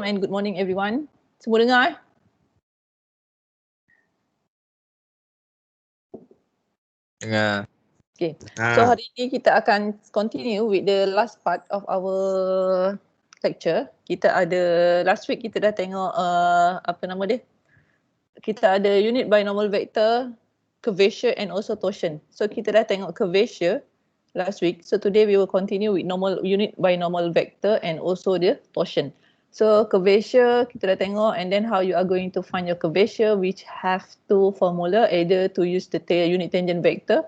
and good morning everyone. Semua dengar? Dengar. Okay. So hari ini kita akan continue with the last part of our lecture. Kita ada last week kita dah tengok apa nama dia? Kita ada unit binomial vector, curvature and also torsion. So kita dah tengok curvature last week. So today we will continue with normal unit binomial vector and also the torsion. So curvature kita dah tengok, and then how you are going to find your curvature, which have two formula, either to use the unit tangent vector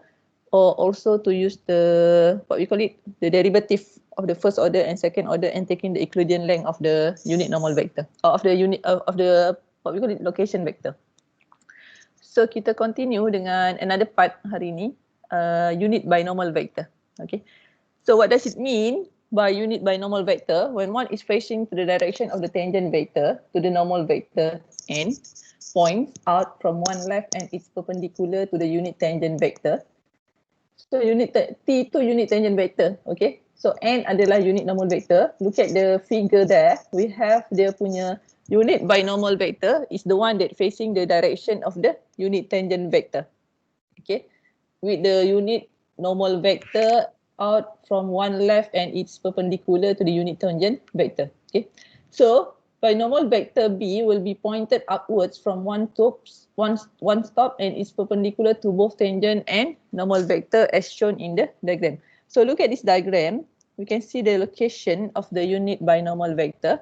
or also to use the what we call it, the derivative of the first order and second order and taking the Euclidean length of the unit normal vector or of the unit of the what we call it, location vector. So kita continue dengan another part hari ni, unit binomial vector. Okay. So what does it mean by unit binomial vector? When one is facing to the direction of the tangent vector to the normal vector n, points out from one left and it's perpendicular to the unit tangent vector. So unit T itu unit tangent vector, okay? So n adalah unit normal vector. Look at the figure there. We have dia punya unit binomial vector is the one that facing the direction of the unit tangent vector, okay? With the unit normal vector out from one left and it's perpendicular to the unit tangent vector, okay? So binomial vector B will be pointed upwards from one stop and is perpendicular to both tangent and normal vector as shown in the diagram. So look at this diagram. We can see the location of the unit binomial vector,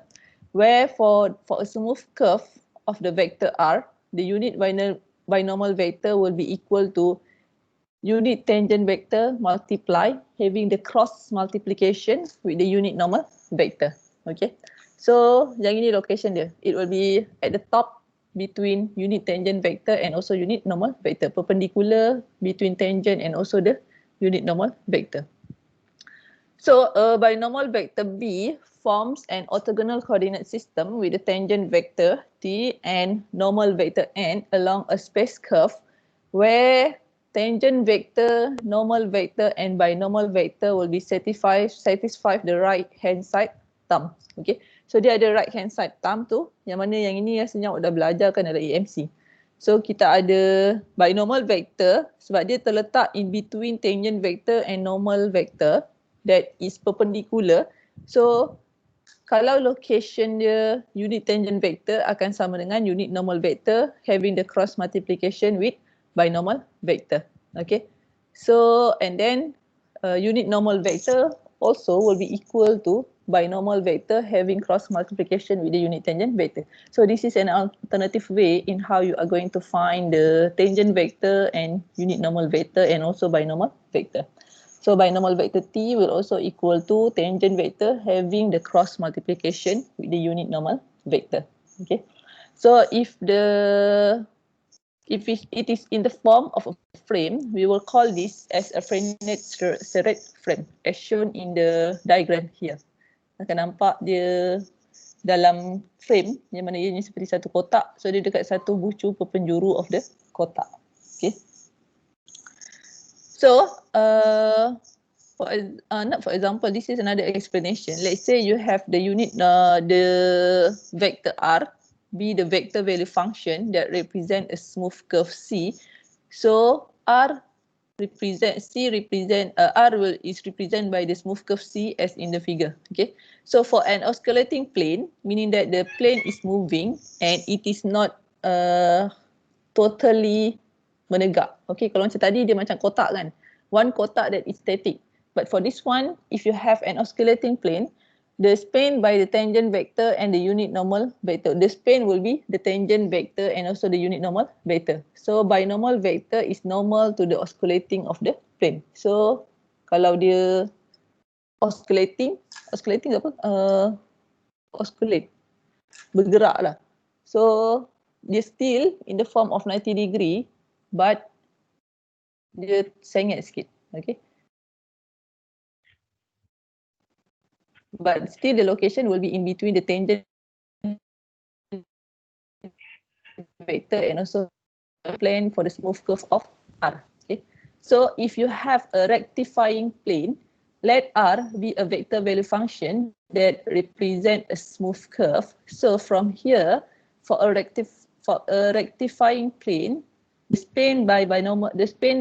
where for a smooth curve of the vector R, the unit binomial vector will be equal to unit tangent vector multiply having the cross multiplication with the unit normal vector. Okay. So yang ini location dia. It will be at the top between unit tangent vector and also unit normal vector, perpendicular between tangent and also the unit normal vector. So a binomial vector B forms an orthogonal coordinate system with the tangent vector T and normal vector N along a space curve where tangent vector, normal vector and binomial vector will be satisfy the right hand side term. Okay. So dia ada right hand side term tu, yang mana yang ini rasanya dah belajar kan dalam EMC. So kita ada binomial vector sebab dia terletak in between tangent vector and normal vector that is perpendicular. So kalau location dia unit tangent vector akan sama dengan unit normal vector having the cross multiplication with binomial vector. Okay. So and then unit normal vector also will be equal to binomial vector having cross multiplication with the unit tangent vector. So this is an alternative way in how you are going to find the tangent vector and unit normal vector and also binomial vector. So binomial vector T will also equal to tangent vector having the cross multiplication with the unit normal vector. Okay. So if it is in the form of a frame, we will call this as a finite serrate frame as shown in the diagram here. Akan nampak dia dalam frame yang mana ianya seperti satu kotak. So dia dekat satu bucu perpenjuru of the kotak. Okay. So for example, this is another explanation. Let's say you have the unit the vector R be the vector value function that represent a smooth curve C. So R is represented by the smooth curve C as in the figure. Okay. So for an oscillating plane, meaning that the plane is moving and it is not totally menegak. Okay, kalau macam tadi dia macam kotak kan. One kotak that is static. But for this one, if you have an oscillating plane, the span by the tangent vector and the unit normal vector. The span will be the tangent vector and also the unit normal vector. So binomial vector is normal to the oscillating of the plane. So kalau dia oscillating apa? Oscillate. Bergerak lah. So dia still in the form of 90 degree but dia sengit sikit. Okay. But still the location will be in between the tangent vector and also the plane for the smooth curve of R. Okay. So if you have a rectifying plane, let R be a vector value function that represent a smooth curve. So from here, for a rectifying plane, the span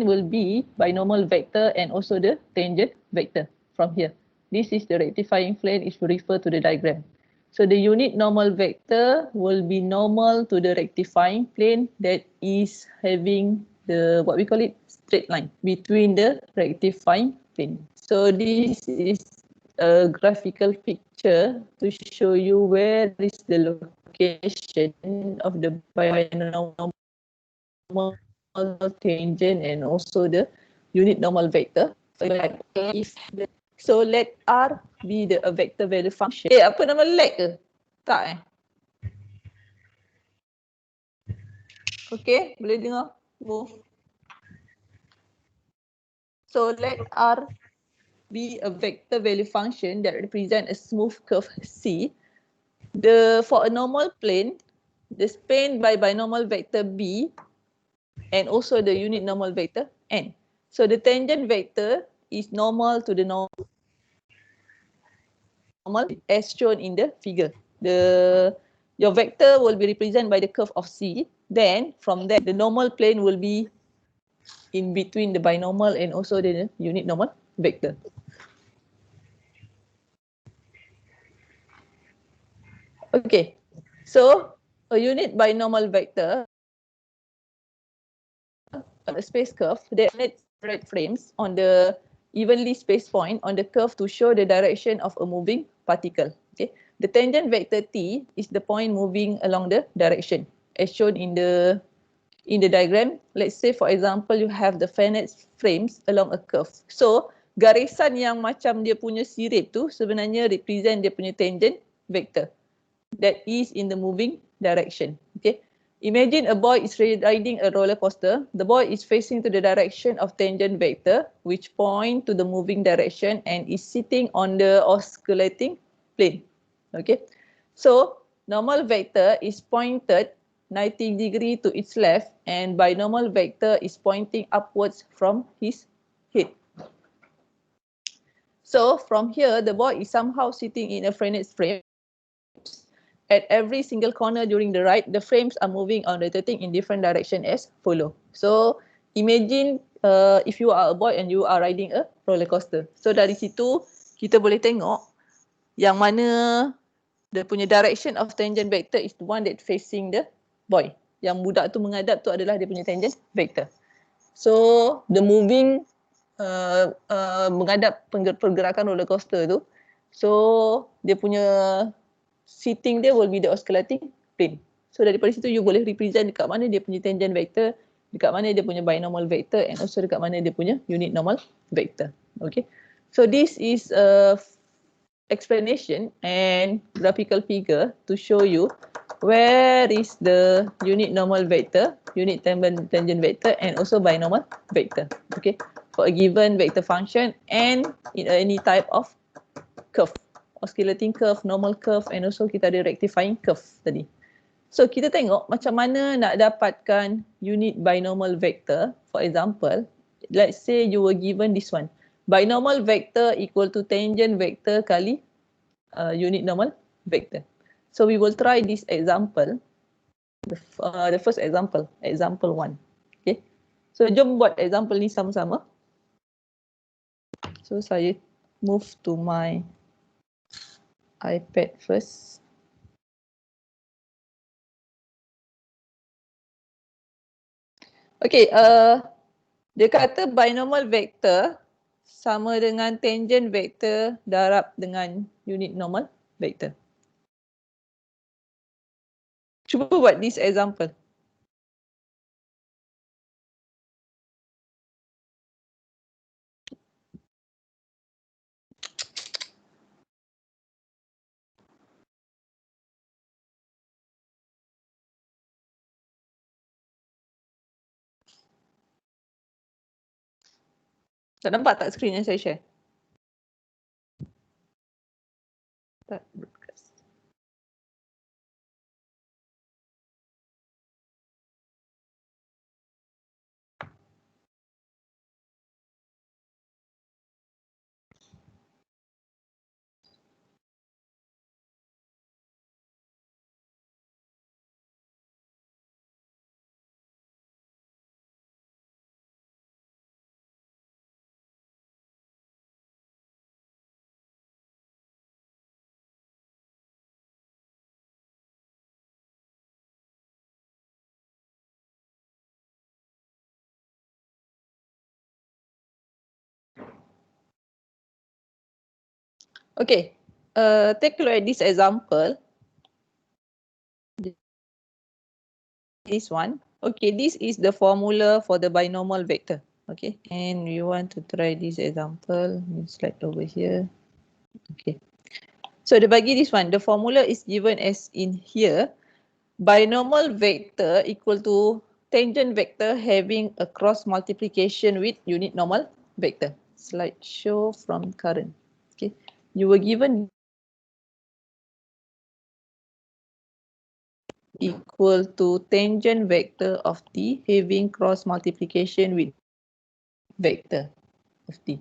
will be binomial vector and also the tangent vector from here. This is the rectifying plane if you refer to the diagram. So the unit normal vector will be normal to the rectifying plane that is having the, what we call it, straight line between the rectifying plane. So this is a graphical picture to show you where is the location of the binomial tangent and also the unit normal vector. So let R be a vector value function. Apa nama lag ke? Tak Okay, boleh dengar? Move. So let R be a vector value function that represent a smooth curve C. For a normal plane, the span by binomial vector B and also the unit normal vector N. So the tangent vector is normal to the normal as shown in the figure. Your vector will be represented by the curve of C. Then from there, the normal plane will be in between the binomial and also the unit normal vector. Okay, so a unit binomial vector, a space curve that connects red frames on the evenly spaced point on the curve to show the direction of a moving particle. Okay, the tangent vector T is the point moving along the direction as shown in the diagram. Let's say for example you have the finite frames along a curve. So garisan yang macam dia punya sirip tu sebenarnya represent dia punya tangent vector that is in the moving direction. Okay. Imagine a boy is riding a roller coaster. The boy is facing to the direction of tangent vector which point to the moving direction and is sitting on the oscillating plane. Okay. So normal vector is pointed 90 degree to its left and binomial vector is pointing upwards from his head. So from here, the boy is somehow sitting in a finite frame. At every single corner during the ride, the frames are moving or rotating in different direction as follow. So imagine if you are a boy and you are riding a roller coaster. So dari situ kita boleh tengok yang mana dia punya direction of tangent vector is the one that facing the boy. Yang budak tu menghadap tu adalah dia punya tangent vector. So the moving menghadap pergerakan roller coaster tu, so dia punya sitting dia will be the oscillating plane. So daripada situ you boleh represent dekat mana dia punya tangent vector, dekat mana dia punya binomial vector and also dekat mana dia punya unit normal vector. Okay. So this is a explanation and graphical figure to show you where is the unit normal vector, unit tangent vector and also binomial vector. Okay. For a given vector function and in any type of curve. Oscillating curve, normal curve and also kita ada rectifying curve tadi. So kita tengok macam mana nak dapatkan unit binomial vector. For example, let's say you were given this one. Binomial vector equal to tangent vector kali unit normal vector. So we will try this example. The first example, example 1. Okay. So jom buat example ni sama-sama. So saya move to my iPad first. Okay, dia kata binomial vector sama dengan tangent vector darab dengan unit normal vector. Cuba buat this example. Tak nampak tak skrin yang saya share? Tak broadcast. Okay, take a look at this example. This one. Okay, this is the formula for the binomial vector. Okay, and we want to try this example. Slide over here. Okay. So dia bagi this one. The formula is given as in here. Binomial vector equal to tangent vector having a cross multiplication with unit normal vector. Slide show from current. Okay. You were given equal to tangent vector of t having cross multiplication with vector of t.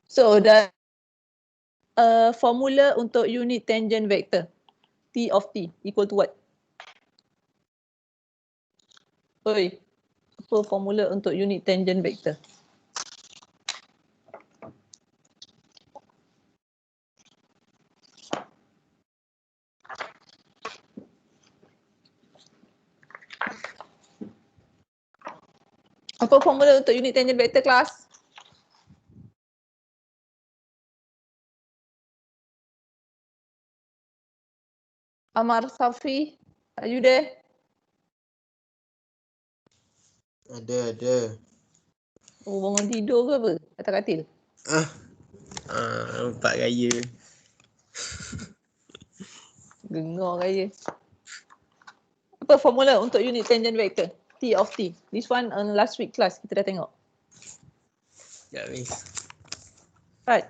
So the formula untuk unit tangent vector t of t equal to what? Oi, apa formula untuk unit tangent vector? Apa formula untuk unit tangent vector kelas? Amar Safi, are you there? Ada. Oh, bangun tidur ke apa? Atas katil? Nampak gaya. Dengar gaya. Apa formula untuk unit tangent vector? T of t. This one last week class kita dah tengok. Ya, miss. Right.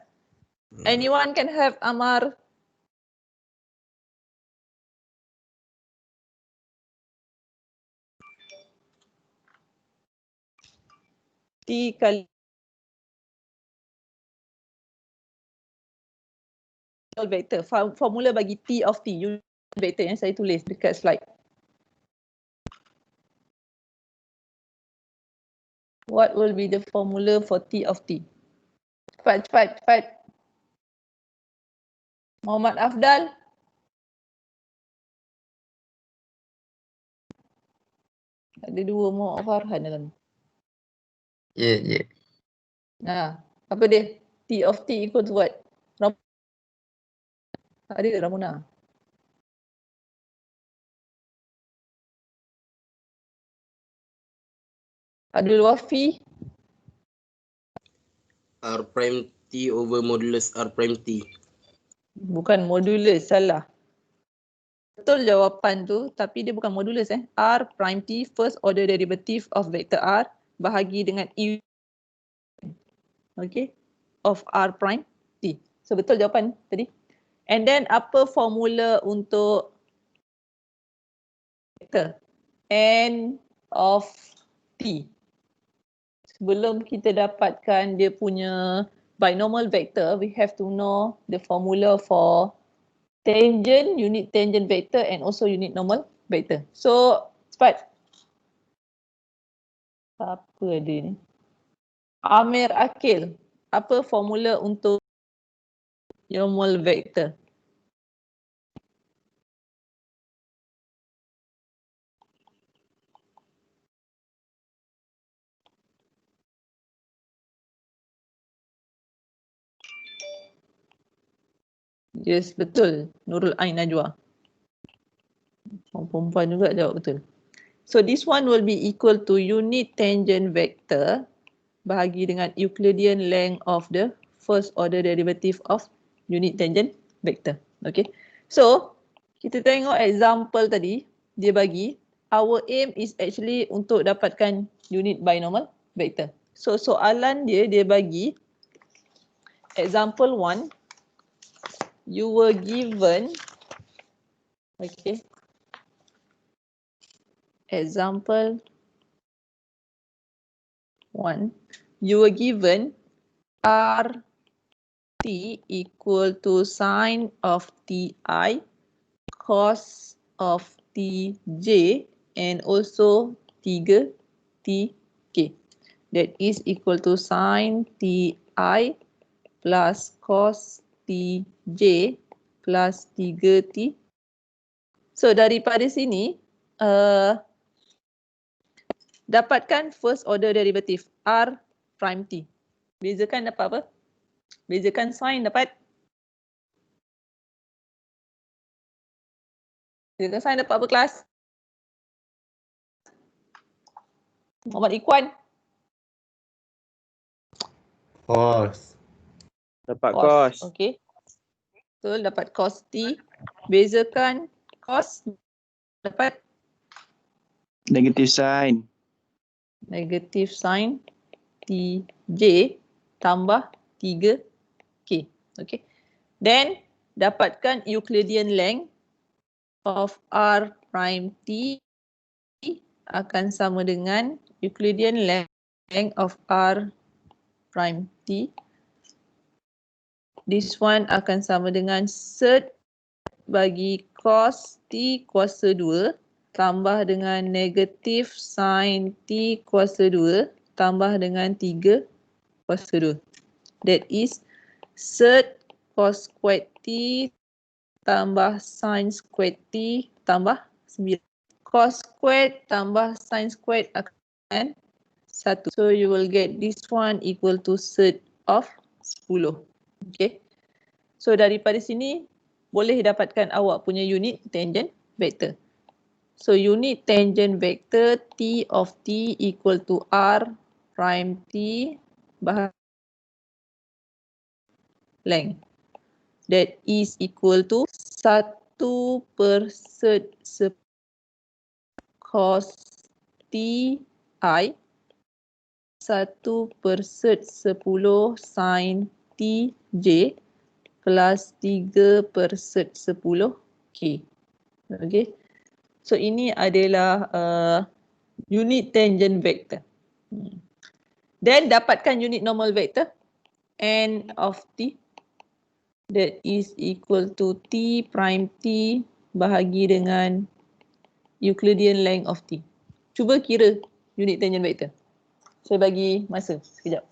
Anyone can have Amar? T kali vector. Formula bagi T of t. Unit vector yang saya tulis dekat slide. What will be the formula for T of t? Cepat. Muhammad Afdal. Ada dua Muhammad Farhan dalam. Ya. Nah, apa dia? T of t equal to what? Ada ke Ramona? Abdul Wafi. R prime T over modulus R prime T. Bukan modulus, salah. Betul jawapan tu, tapi dia bukan modulus R prime T first order derivative of vector R bahagi dengan U. Okay. Of R prime T. So betul jawapan tadi. And then apa formula untuk vector N of T? Sebelum kita dapatkan dia punya binomial vector, we have to know the formula for tangent, unit tangent vector and also unit normal vector. So, cepat. Apa dia ni? Amir Akil, apa formula untuk normal vector? Yes, betul. Nurul Ain Najwa. Orang perempuan juga jawab betul. So this one will be equal to unit tangent vector bahagi dengan Euclidean length of the first order derivative of unit tangent vector. Okay. So kita tengok example tadi, dia bagi our aim is actually untuk dapatkan unit binomial vector. So soalan dia bagi example 1, you were given, okay, example 1, you were given R T equal to sine of Ti cos of Tj and also 3 Tk. That is equal to sine Ti plus cos Tj plus 3T. So daripada sini, dapatkan first order derivative R prime T. Bezakan dapat apa? Bezakan sign dapat? Bezakan sign dapat apa kelas? Muhammad Ikhwan. Cos. Dapat cos. Okey. Betul, dapat cos T. Bezakan cos dapat Negative sign. negative sign TJ tambah 3K. Okay. Then dapatkan Euclidean length of R prime T akan sama dengan Euclidean length of R prime T. This one akan sama dengan sert bagi cos T kuasa 2 tambah dengan negative sin T kuasa 2 tambah dengan 3 kuasa 2. That is sert cos squared T tambah sin squared T tambah 9. Cos squared tambah sin squared akan 1. So you will get this one equal to sert of 10. Okay. So daripada sini boleh dapatkan awak punya unit tangent vector. So unit tangent vector T of T equal to R prime T bahagi length. That is equal to 1 per sert cos T I 1 per sert 10 sin T J plus 3 per sert 10 K. Okay. So ini adalah unit tangent vector. Then dapatkan unit normal vector N of T that is equal to T prime T bahagi dengan Euclidean length of T. Cuba kira unit tangent vector. Saya bagi masa sekejap.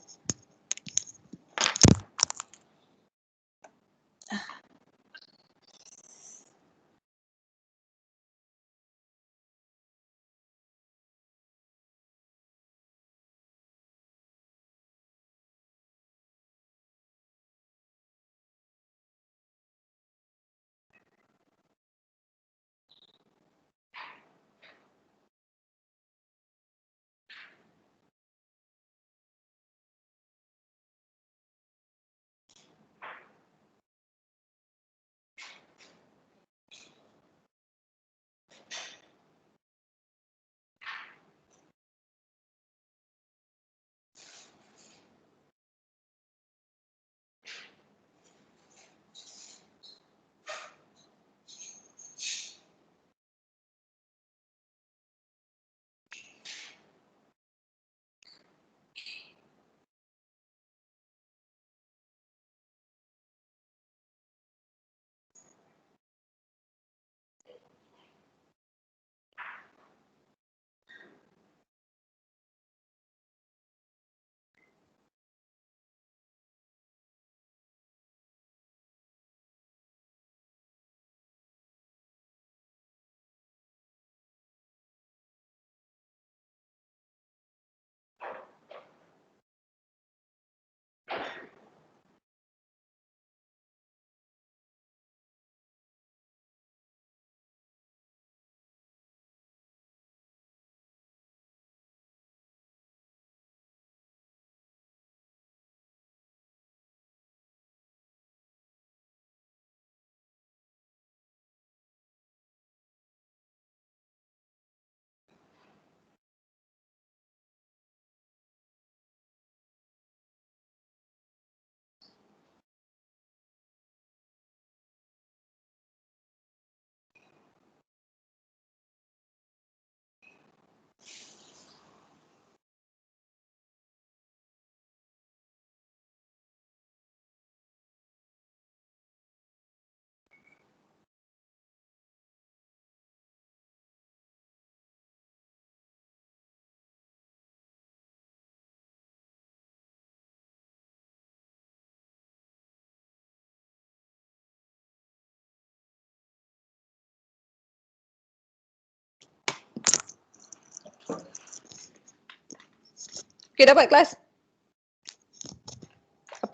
Okay, dapat kelas?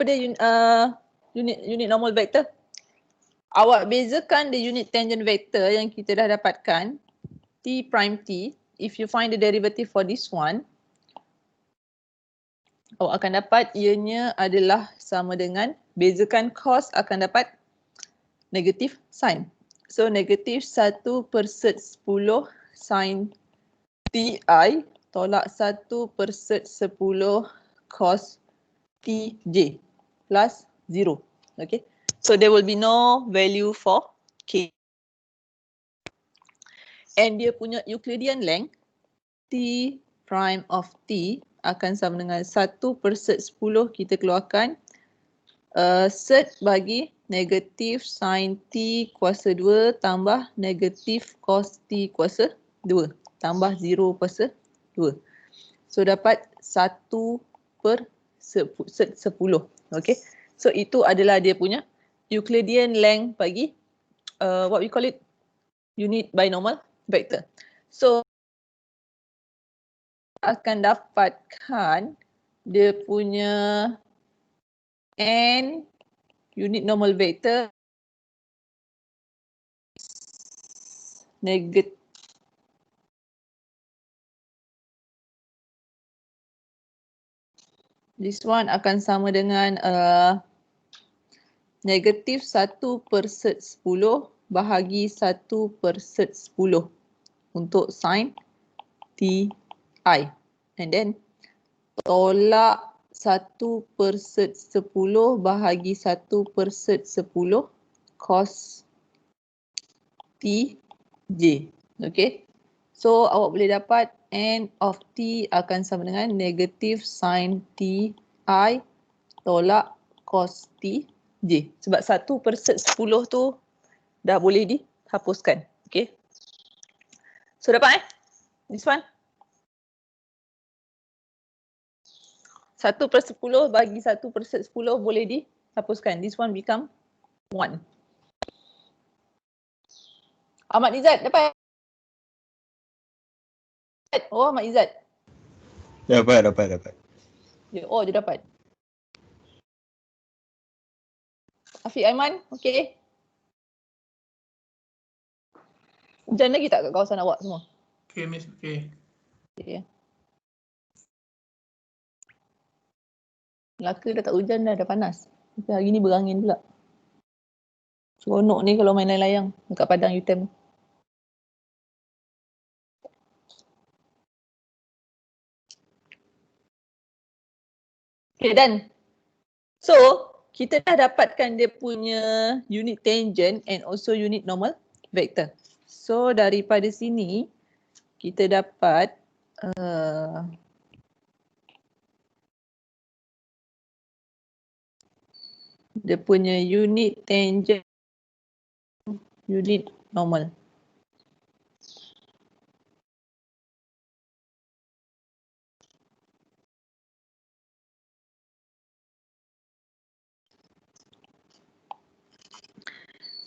apa dia unit normal vector? Awak bezakan the unit tangent vector yang kita dah dapatkan t prime t. If you find the derivative for this one, awak akan dapat ianya adalah sama dengan bezakan cos akan dapat negative sin. So negative 1/10 sin ti tolak 1/10 cos tj plus 0. Okay. So there will be no value for k. And dia punya Euclidean length t prime of t akan sama dengan 1/10 kita keluarkan set bagi negatif sin t kuasa 2 tambah negatif cos t kuasa 2 tambah 0/2. So dapat 1/10. Okay. So itu adalah dia punya Euclidean length bagi what we call it unit binomial vector. So akan dapatkan dia punya n unit normal vector negatif this one akan sama dengan negatif 1/10 bahagi 1/10 untuk sin ti. And then tolak 1/10 bahagi 1/10 cos tj. Okay. So awak boleh dapat n of t akan sama dengan negatif sin ti tolak cos tj. Sebab 1/10 tu dah boleh dihapuskan. Okay. So dapat this one. 1/10 bagi 1/10 boleh dihapuskan. This one become 1. Ahmad Izzat dapat? Oh, Ahmad Izzat. Dapat. Oh, dia dapat. Afiq Aiman, okey. Hujan lagi tak kat kawasan awak semua? Okay, Miss. Okay. Okay. Melaka dah tak hujan dah panas. Tapi hari ni berangin pula. Seronok ni kalau main layang-layang dekat padang UTM. Okay, done. So, kita dah dapatkan dia punya unit tangent and also unit normal vector. So, daripada sini kita dapat dia punya unit tangent, unit normal.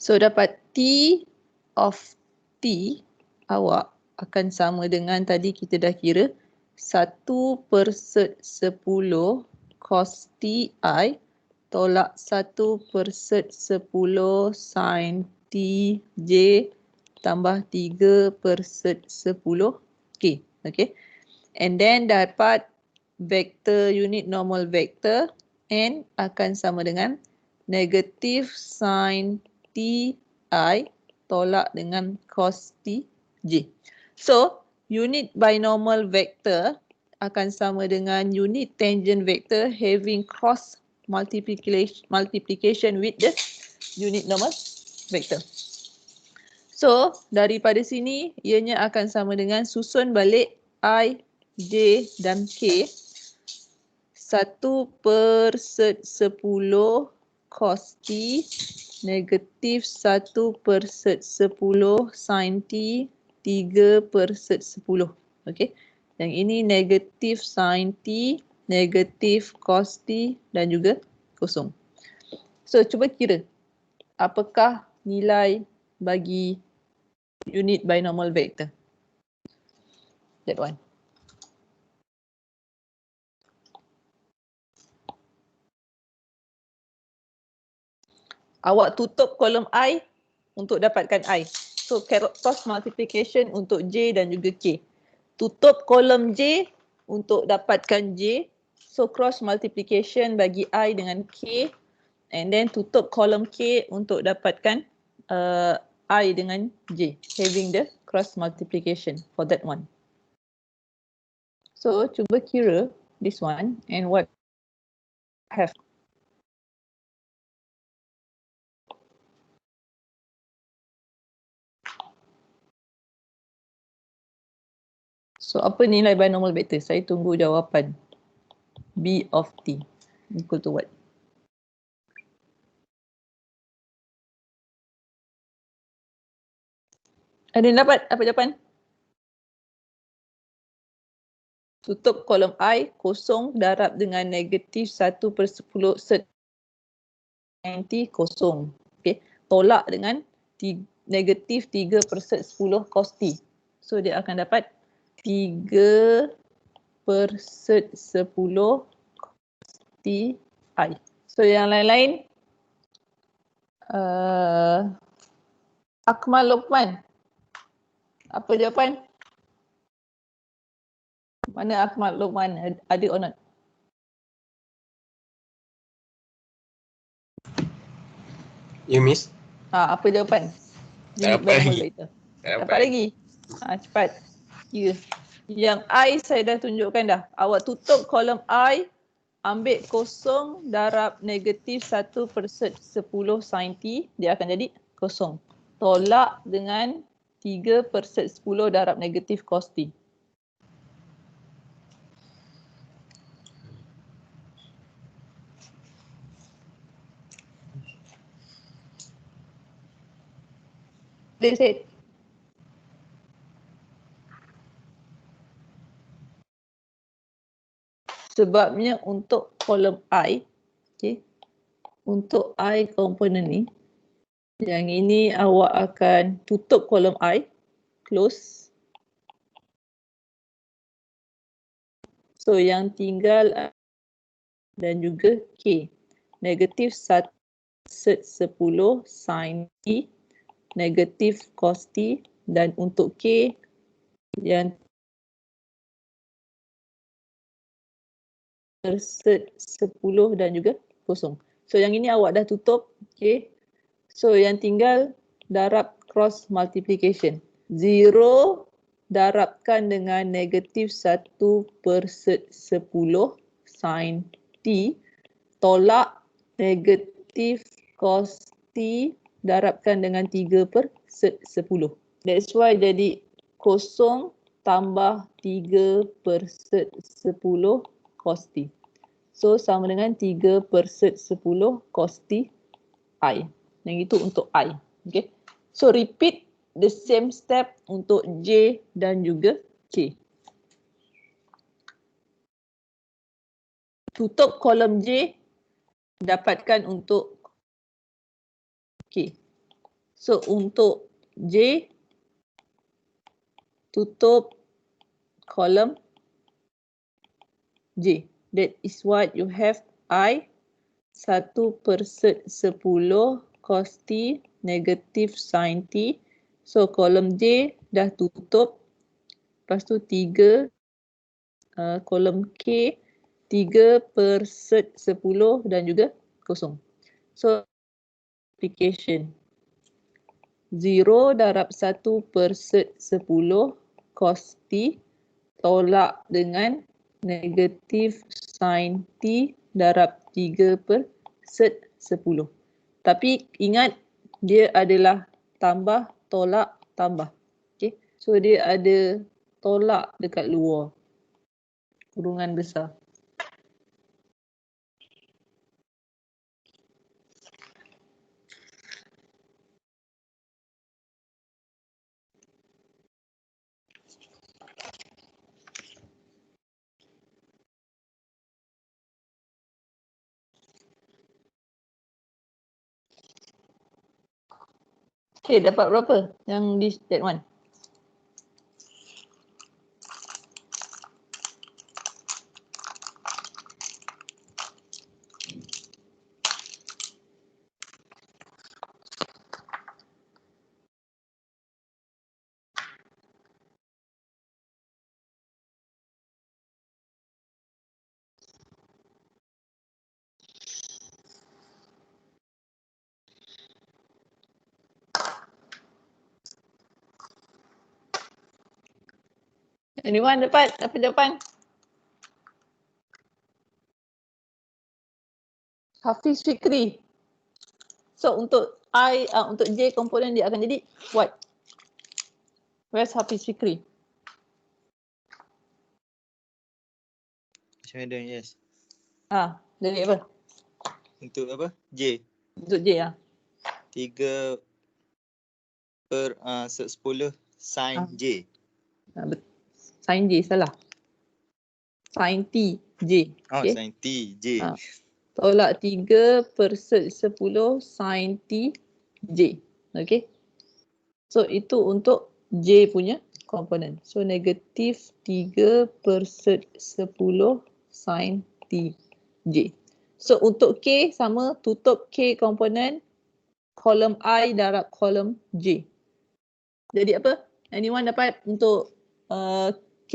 So dapat T of T awak akan sama dengan tadi kita dah kira 1/10 cos Ti tolak 1/10 sin Tj tambah 3/10 K. Okay. And then dapat vektor unit normal vector N akan sama dengan negatif sin Ti tolak dengan cos Tj. So, unit binomial vector akan sama dengan unit tangent vector having cross multiplication with the unit normal vector. So, daripada sini ianya akan sama dengan susun balik I, J dan K 1/10 cos T negatif 1/10 sin T 3/10. Okey. Yang ini negatif sin T, negatif cos T dan juga kosong. So cuba kira apakah nilai bagi unit binomial vector. That one. Awak tutup kolom I untuk dapatkan I. So cross multiplication untuk J dan juga K. Tutup kolom J untuk dapatkan J. So cross multiplication bagi I dengan K. And then tutup kolom K untuk dapatkan I dengan J. Having the cross multiplication for that one. So cuba kira this one and what have. So apa nilai binomial vector? Saya tunggu jawapan. B of t equal to what? Ada yang dapat apa jawapan? Tutup kolom I kosong darab dengan negatif 1/10 set 90 kosong. Okay. Tolak dengan negatif 3/10 cos t. So dia akan dapat 3/10 ti. So yang lain-lain Akmal Lokman. Apa jawapan? Mana Akmal Lokman? Ada or not? You miss? Apa jawapan? Tak dapat lagi. Dapat lagi. Cepat. Ya. Yang I saya dah tunjukkan dah. Awak tutup kolom I, ambil kosong darab negatif 1/10 sin t, dia akan jadi kosong. Tolak dengan 3/10 darab negatif cos t. That's it. Sebabnya untuk kolom I, okay, untuk I komponen ni, yang ini awak akan tutup kolom I, close. So yang tinggal dan juga K. Negatif 1/10 sin T, negatif cos T, dan untuk K yang 10 dan juga kosong. So yang ini awak dah tutup, okay. So yang tinggal darab cross multiplication. 0 darabkan dengan negatif 1/10 sin T, tolak negatif cos T darabkan dengan 3/10. That's why jadi kosong tambah 3/10 cos T. So sama dengan 3/10 cos T I. Yang itu untuk I. Okay. So repeat the same step untuk J dan juga K. Tutup kolom J, dapatkan untuk K. So untuk J, tutup kolom J. That is what you have I 1/10 cos T negatif sin T. So kolom J dah tutup. Lepas tu 3 kolom K 3/10 dan juga kosong. So application 0 darab 1/10 cos T tolak dengan negatif sin T darab 3/10. Tapi ingat dia adalah tambah, tolak, tambah. Okay. So dia ada tolak dekat luar. Kurungan besar. Okay, dapat berapa yang di that one? Anyone dapat apa jawapan? Hafiz Fikri. So untuk untuk J komponen dia akan jadi what? Where's Hafiz Fikri? Macam mana yes? Jadi apa? Untuk apa? J. Untuk J 3 per 10 sin J. Sin J salah. Sin T J. Oh, Okay. sin T J. Tolak 3 per 10 sin T J. Okay. So itu untuk J punya komponen. So negatif 3 per 10 sin T J. So untuk K sama, tutup K komponen, kolom I darab kolom J. Jadi apa? Anyone dapat untuk K?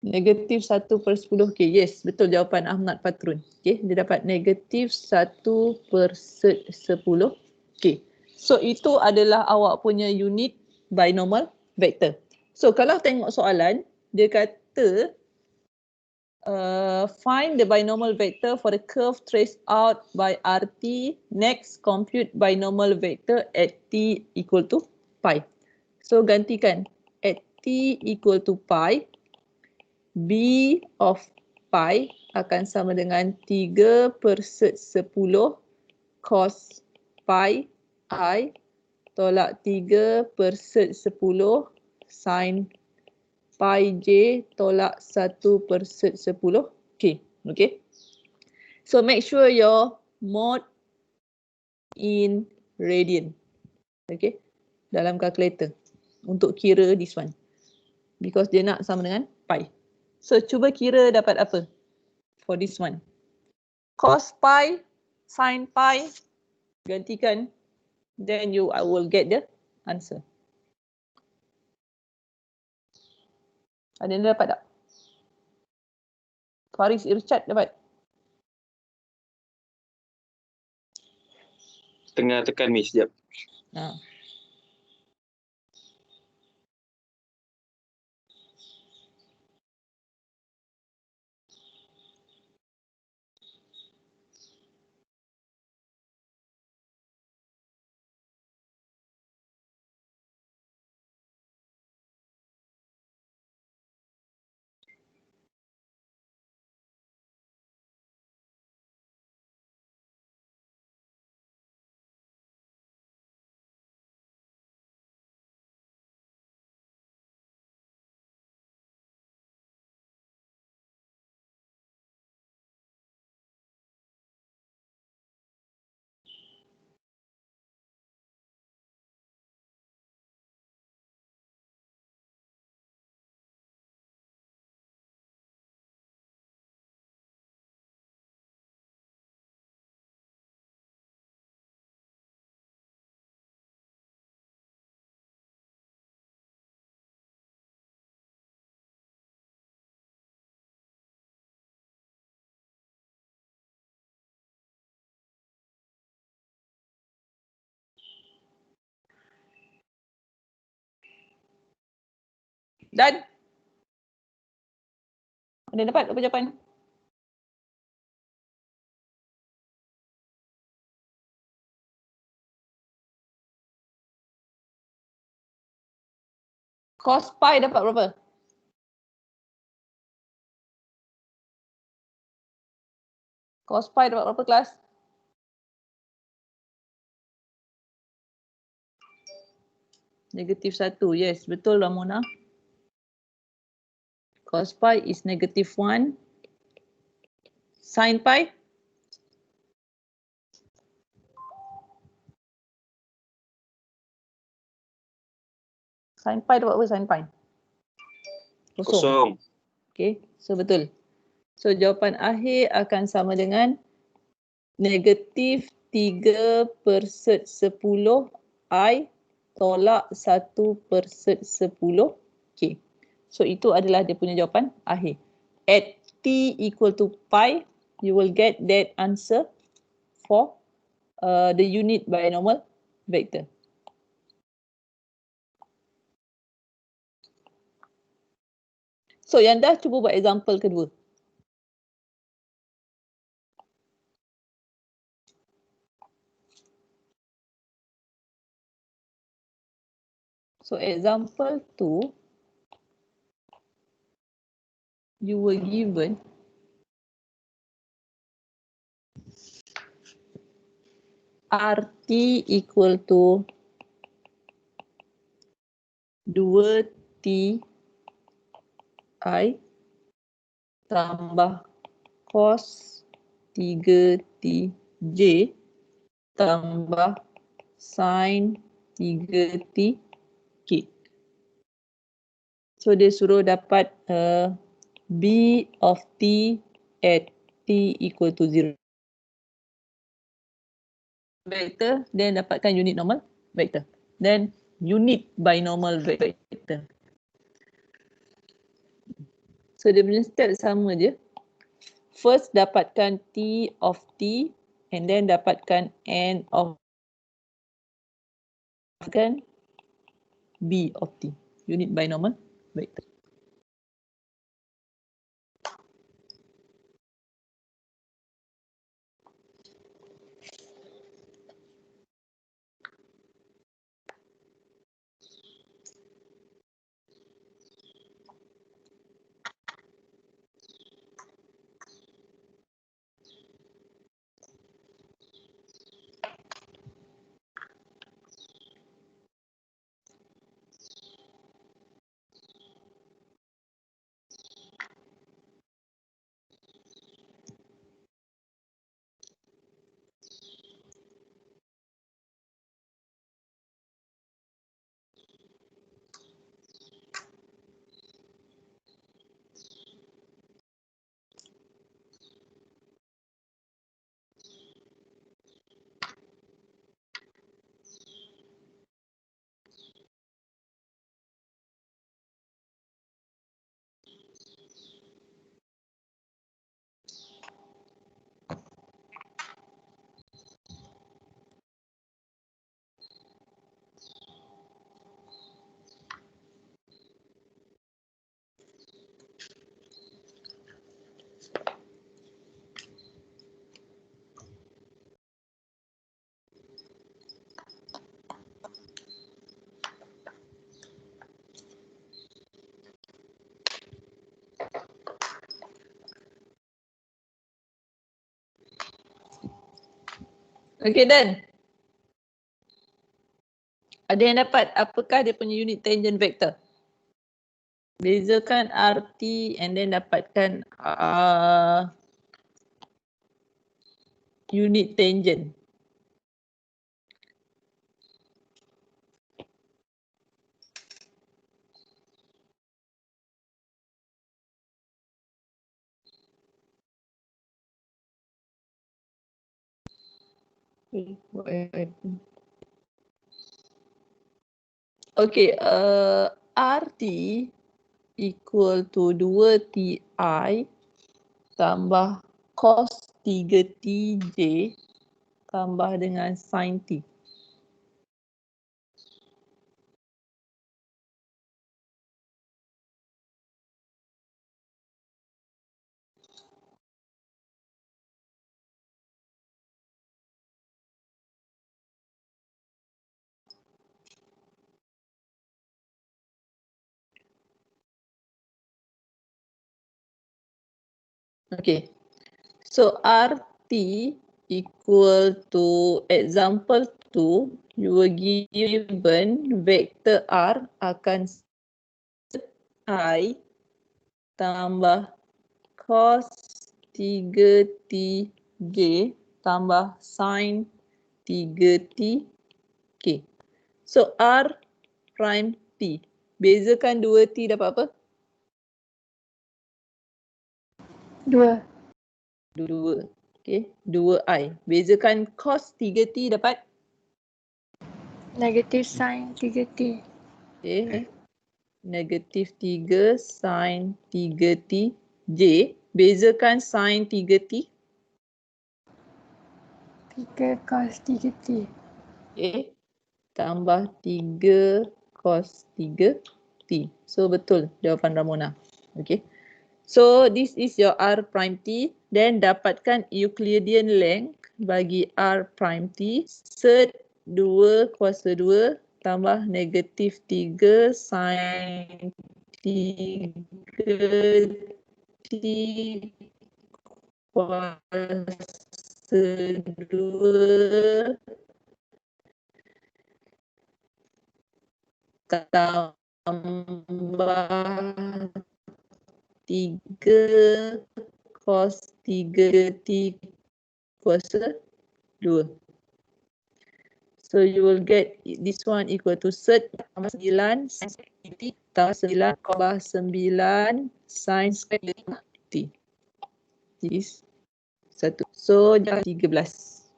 Negatif 1 per 10 K. Yes, betul jawapan Ahmad Patrun. Okay, dia dapat negatif 1 per 10 K. So itu adalah awak punya unit binomial vector. So kalau tengok soalan, dia kata find the binomial vector for the curve traced out by RT. Next, compute binomial vector at T equal to pi. So gantikan at T equal to pi. B of pi akan sama dengan 3 per 10 cos pi I tolak 3 per 10 sin pi j tolak 1 per 10 K. Okay. So make sure your mode in radian. Okay. Dalam calculator. Untuk kira this one. Because dia nak sama dengan pi. So cuba kira dapat apa for this one. Cos pi, sin pi, gantikan. Then I will get the answer. Ada yang dapat tak? Faris Irsyad dapat? Tengah tekan Miss, sekejap. Dan? Ada yang dapat apa jawapan? Cos pi dapat berapa? Cos pi dapat berapa kelas? Negatif 1. Yes, betul Ramona. Cos pi is negative 1. Sin pi? Sin pi dapat apa sin pi? Kosong. Okay, so betul. So jawapan akhir akan sama dengan negatif 3 per 10 I tolak 1 per 10 K. So itu adalah dia punya jawapan akhir. At T equal to pi, you will get that answer for the unit binomial vector. So yang dah cuba buat example kedua. So example 2, you were given RT equal to 2Ti tambah cos 3Tj tambah sin 3Tk. So dia suruh dapat B of T at T equal to 0 vector, then dapatkan unit normal vector, then unit binomial vector. So dia punya step sama je. First dapatkan T of T and then dapatkan N of B of T, unit binomial vector. Okay, done. Ada yang dapat apakah dia punya unit tangent vector? Bezakan RT and then dapatkan unit tangent. Okay, RT equal to 2Ti tambah cos 3Tj tambah dengan sin T. Okay, so RT equal to example 2, you were given vector R akan I tambah cos 3Tj tambah sin 3Tk. So R prime T. Bezakan 2T dapat apa? 2. 2. Okay, 2I. Bezakan cos 3T dapat? Negatif sin 3T. Okay. Negatif 3 sin 3T J. Bezakan sin 3T. 3 cos 3T. Okay. Tambah 3 cos 3T. So betul jawapan Ramona. Okay. So this is your R prime T. Then dapatkan Euclidean length bagi R prime T. Set 2 kuasa 2 tambah negatif 3 sin 3T kuasa 2 tambah 3 cos 3T kuasa 2. So you will get this one equal to set tambah 9 sin T tambah 9 tambah 9 sin T. This satu. So dah 13.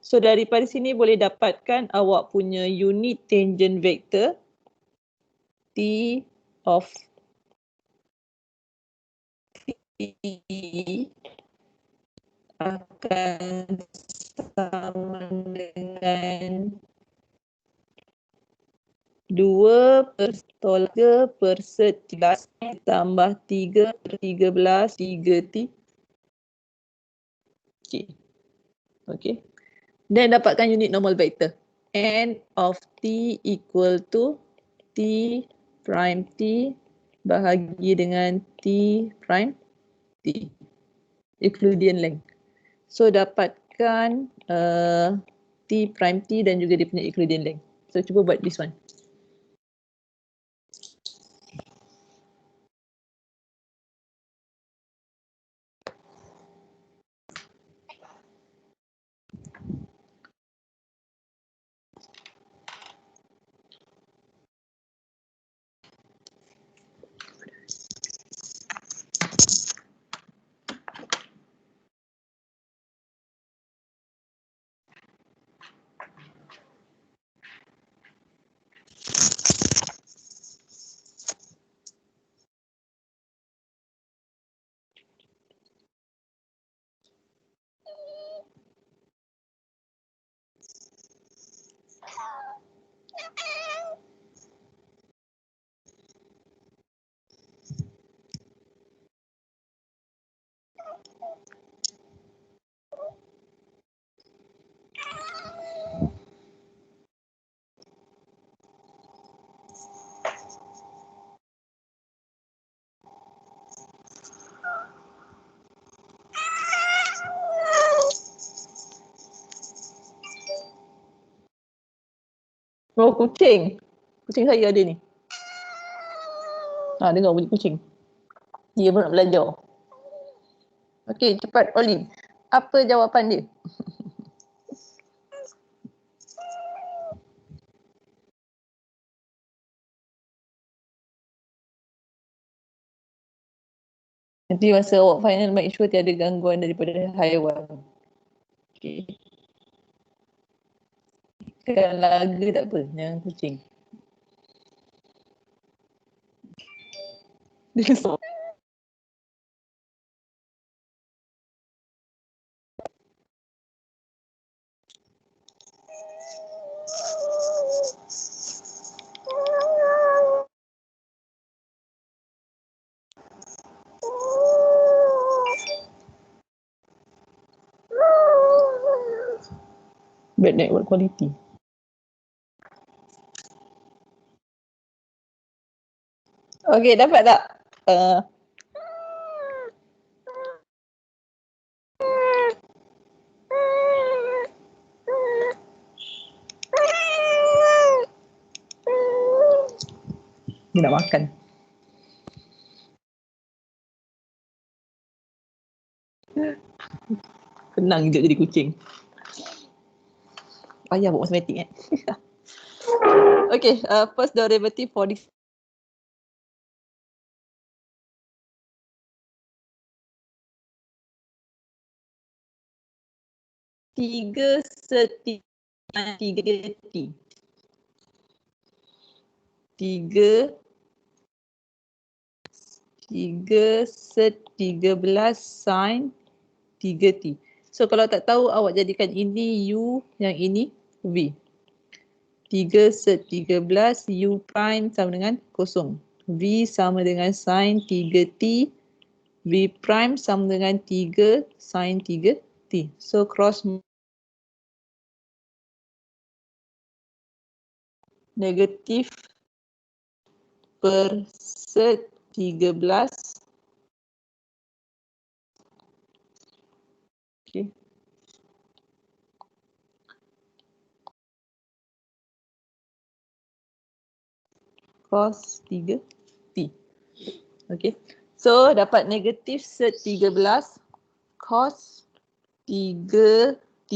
So daripada sini boleh dapatkan awak punya unit tangent vector T of T akan sama dengan 2 per tolak 3 per set 13 tambah 3 per 13 3T. Okay. Dan dapatkan unit normal vector. N of T equal to T prime T bahagi dengan T prime T. Euclidean length. So dapatkan T prime T dan juga dia punya Euclidean length. So cuba buat this one. Oh, kucing. Kucing saya ada ni. Dengar bunyi kucing. Dia pun nak belajar. Okey, cepat Oli. Apa jawapan dia? Nanti masa awak final make sure tiada gangguan daripada haiwan. Okey. Ikan laga tak apa, yang kucing. Bad network quality. Okey, dapat tak? Dia nak makan. Senang je jadi kucing. Payah buat matematik kan. Okay, first derivative for this. Tiga setiap 3T. 3 3 set 13 sin 3T. So kalau tak tahu awak jadikan ini U, yang ini V. 3 set 13 U prime sama dengan kosong. V sama dengan sin 3T. V prime sama dengan 3 sin 3T. So cross negatif per set 13. Okay. Cos 3T. Okay. So dapat negatif set 13 cos 3T.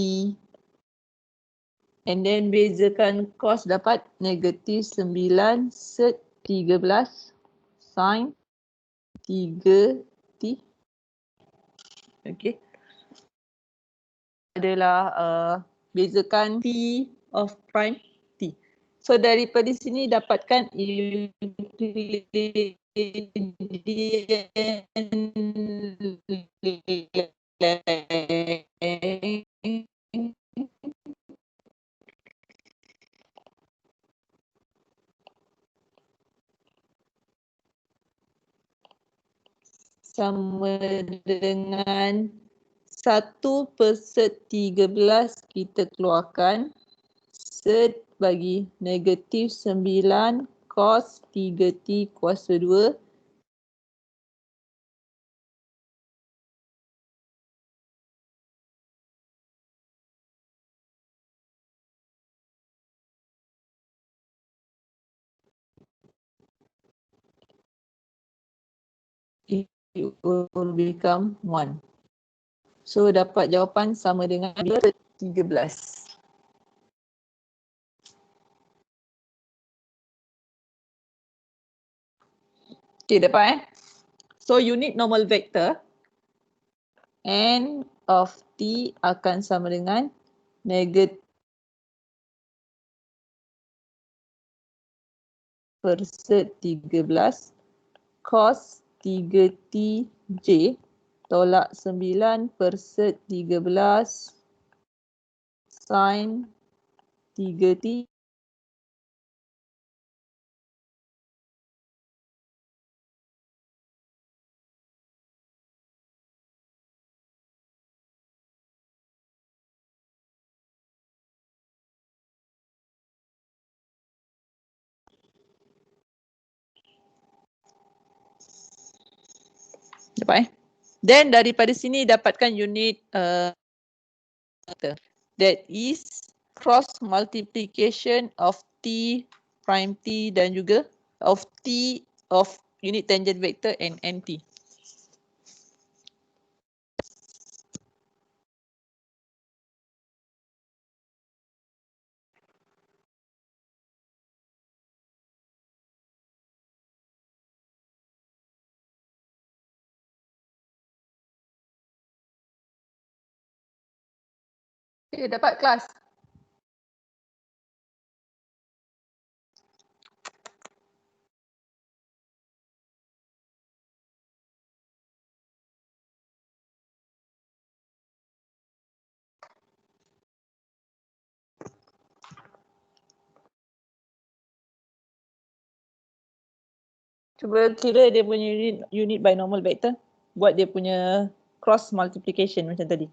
And then bezakan cos dapat negatif 9 set 13 sin 3T. Okay. Adalah bezakan T of prime T. So daripada sini dapatkan sama dengan 1 per set 13 kita keluarkan set bagi negatif 9 cos 3T kuasa 2 it will become 1. So dapat jawapan sama dengan 13. Okay, dapat So unit normal vector n of t akan sama dengan negatif per set 13 cos 3t j tolak 9 per set 13 sin 3t dapat Then daripada sini dapatkan unit that is cross multiplication of t prime t dan juga of t of unit tangent vector and nt. Okay, dapat kelas. Cuba kira dia punya unit binomial vector. Buat dia punya cross multiplication macam tadi.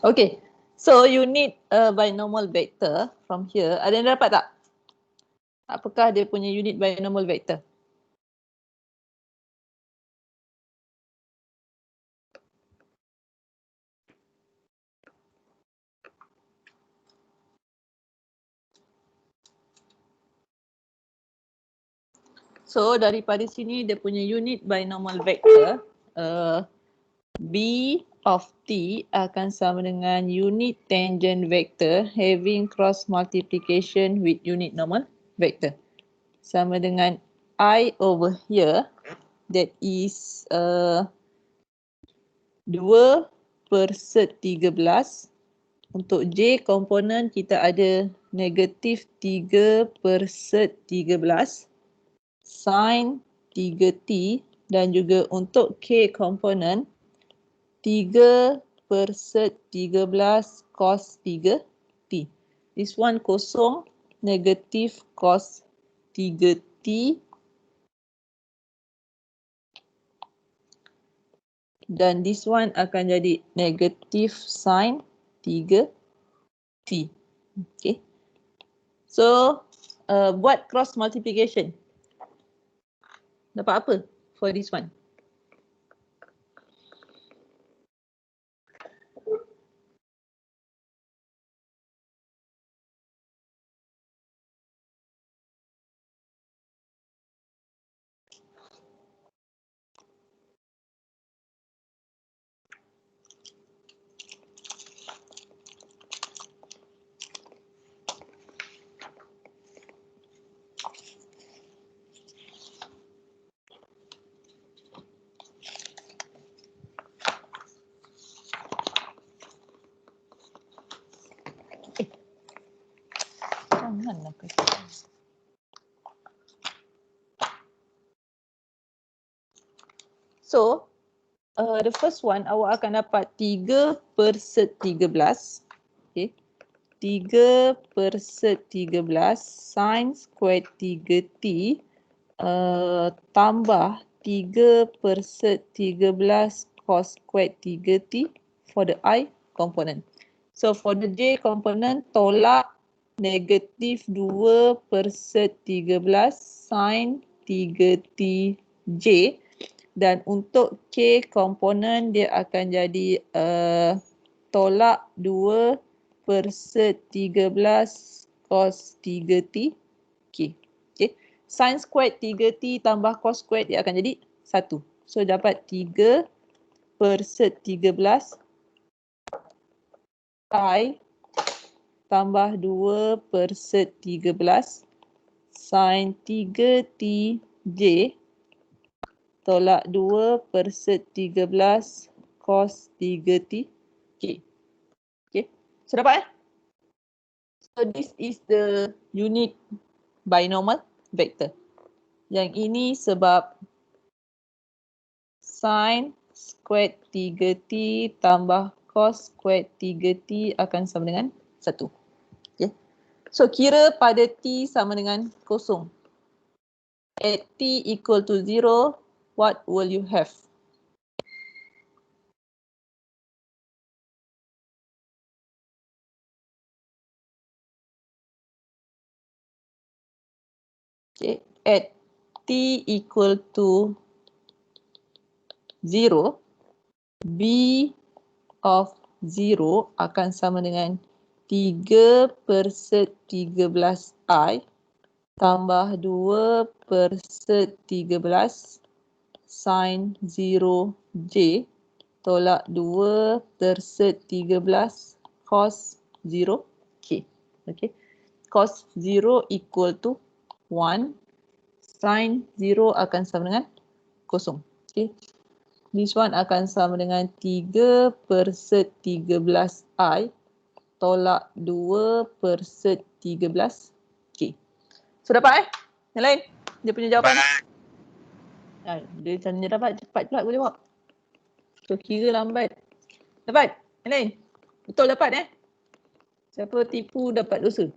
Okay. So you need a binomial vector from here. Ada yang dapat tak? Apakah dia punya unit binomial vector? So daripada sini dia punya unit binomial vector B of t akan sama dengan unit tangent vector having cross multiplication with unit normal vector. Sama dengan I over here, that is 2 per set 13. Untuk J komponen kita ada negatif 3 per set 13 sin 3t, dan juga untuk K komponen 3 per set 13 cos 3t. This one kosong, negatif cos 3t, dan this one akan jadi negatif sin 3t. Okay. So buat cross multiplication. Dapat apa for this one? Janganlah kata. So, the first one awak akan dapat 3 per set 13. Okay. 3 per set 13 sin square 3t tambah 3 per set 13 cos square 3t for the I component. So, for the J component, tolak negatif 2 per set 13 sin 3t J, dan untuk K komponen dia akan jadi tolak 2 per set 13 cos 3t K. Okay. Sin squared 3t tambah cos squared dia akan jadi 1. So dapat 3 per set 13 I tambah 2 per set 13 sin 3t J tolak 2 per set 13 cos 3t K. Okay. So dapat So this is the unit binomial vector. Yang ini sebab sin squared 3t tambah cos squared 3t akan sama dengan 1. Okay. So kira pada t sama dengan 0. At t equal to 0, what will you have? Okay. At t equal to 0, b of 0 akan sama dengan 3 per set 13i tambah 2 per set 13 sin 0j tolak 2 per set 13 cos 0k. Okay. Cos 0 equal to 1. Sin 0 akan sama dengan 0. Okay. This one akan sama dengan 3 per set 13i tolak 2 per set 13k. So dapat Yang lain? Dia punya jawapan. Dia macam dia dapat cepat pula aku jawab. So kira lambat. Dapat? Yang lain? Betul dapat Siapa tipu dapat dosa.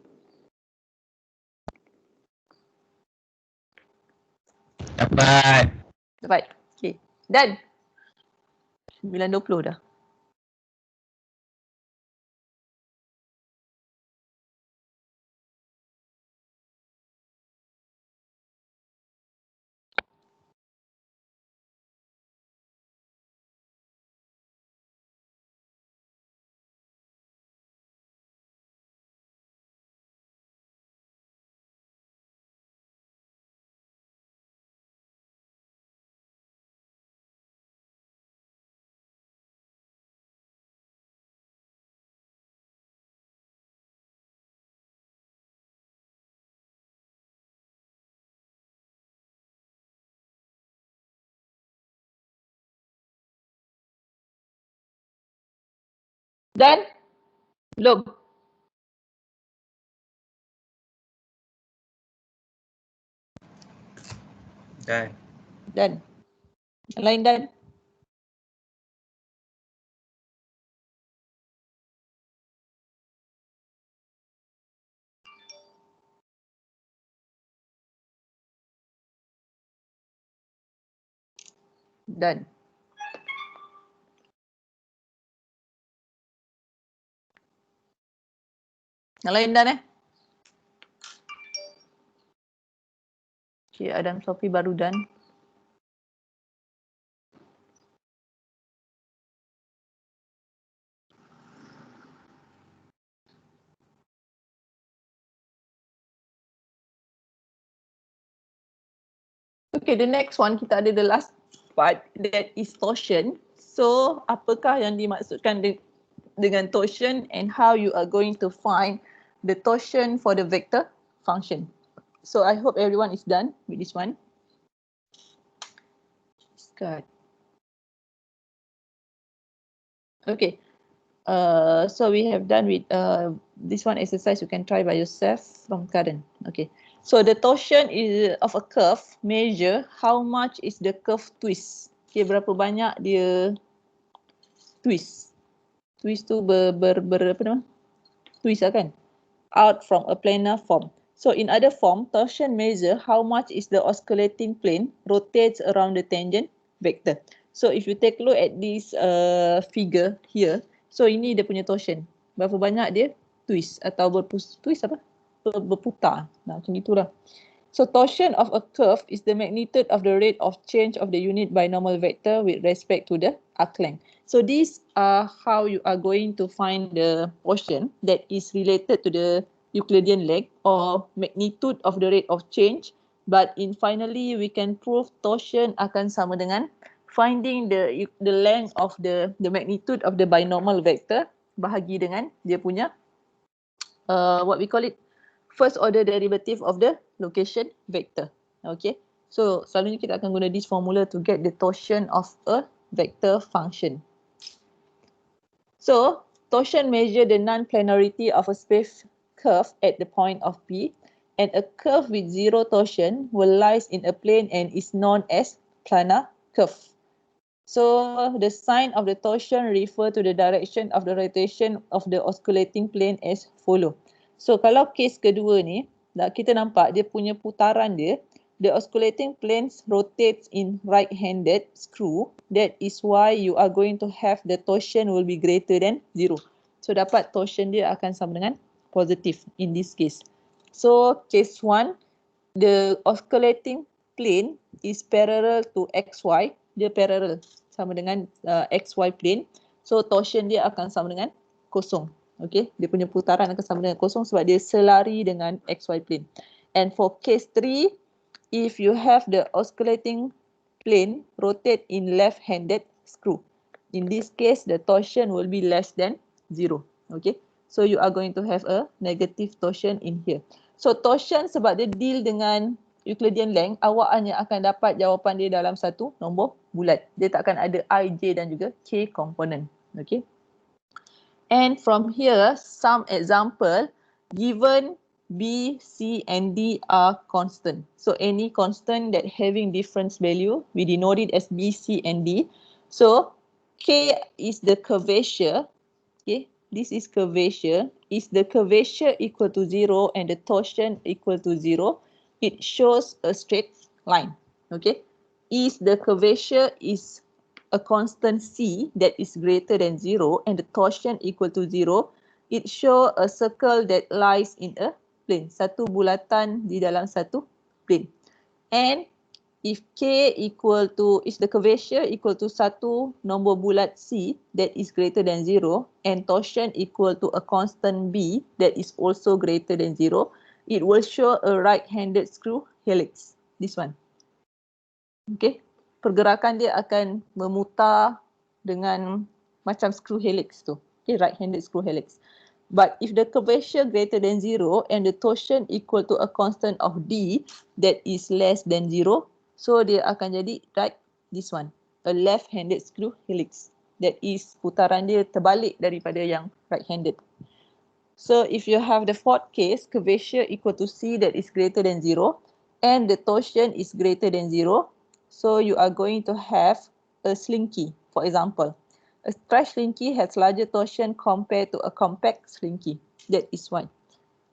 Dapat. Okay. Done. 9.20 dah. Done? Belum? Done. Done. Yang lain done? Done. Yang lain done Okay, Adam Sophie baru done. Okay, the next one kita ada the last part that is torsion. So, apakah yang dimaksudkan dengan torsion and how you are going to find the torsion for the vector function. So, I hope everyone is done with this one. Start. Okay. So we have done with this one exercise you can try by yourself from Karen. Okay. So the torsion is of a curve measure how much is the curve twist. Okay, berapa banyak dia twist. Twist tu apa nama? Twist lah kan? Out from a planar form. So in other form, torsion measure how much is the osculating plane rotates around the tangent vector. So if you take a look at this figure here, so ini dia punya torsion. Berapa banyak dia twist atau twist apa? Berputar. Nah, macam itulah. So torsion of a curve is the magnitude of the rate of change of the unit binomial vector with respect to the arc length. So these are how you are going to find the portion that is related to the Euclidean length or magnitude of the rate of change. But in finally we can prove torsion akan sama dengan finding the length of the magnitude of the binomial vector bahagi dengan dia punya what we call it first order derivative of the location vector. Okay. So selalunya kita akan guna this formula to get the torsion of a vector function. So torsion measure the non-planarity of a space curve at the point of P, and a curve with zero torsion will lies in a plane and is known as planar curve. So the sign of the torsion refer to the direction of the rotation of the osculating plane as follow. So kalau case kedua ni, kita nampak dia punya putaran dia, the osculating planes rotates in right-handed screw. That is why you are going to have the torsion will be greater than 0. So dapat torsion dia akan sama dengan positive in this case. So case 1, the osculating plane is parallel to XY. Dia parallel sama dengan XY plane. So torsion dia akan sama dengan kosong. Okay, dia punya putaran akan sama dengan kosong sebab dia selari dengan XY plane. And for case 3, if you have the osculating plane rotate in left-handed screw. In this case, the torsion will be less than 0. Okay, so you are going to have a negative torsion in here. So torsion sebab dia deal dengan Euclidean length, awak hanya akan dapat jawapan dia dalam satu nombor bulat. Dia takkan ada I, J dan juga K component. Okay. And from here, some example, given B, C and D are constant. So any constant that having difference value, we denote it as B, C and D. So K is the curvature. Okay, this is curvature. Is the curvature equal to 0 and the torsion equal to 0? It shows a straight line. Okay, is the curvature is a constant C that is greater than 0 and the torsion equal to 0, it show a circle that lies in a plane. Satu bulatan di dalam satu plane. And if K equal to, is the curvature equal to satu nombor bulat C that is greater than 0 and torsion equal to a constant B that is also greater than 0, it will show a right-handed screw helix. This one. Okay. Pergerakan dia akan memutar dengan macam screw helix tu. Okay, right-handed screw helix. But if the curvature greater than 0 and the torsion equal to a constant of D that is less than 0, so dia akan jadi right this one, a left-handed screw helix. that is putaran dia terbalik daripada yang right-handed. So if you have the fourth case, curvature equal to C that is greater than 0 and the torsion is greater than 0, so you are going to have a slinky, for example. A stretch slinky has larger torsion compared to a compact slinky. That is why.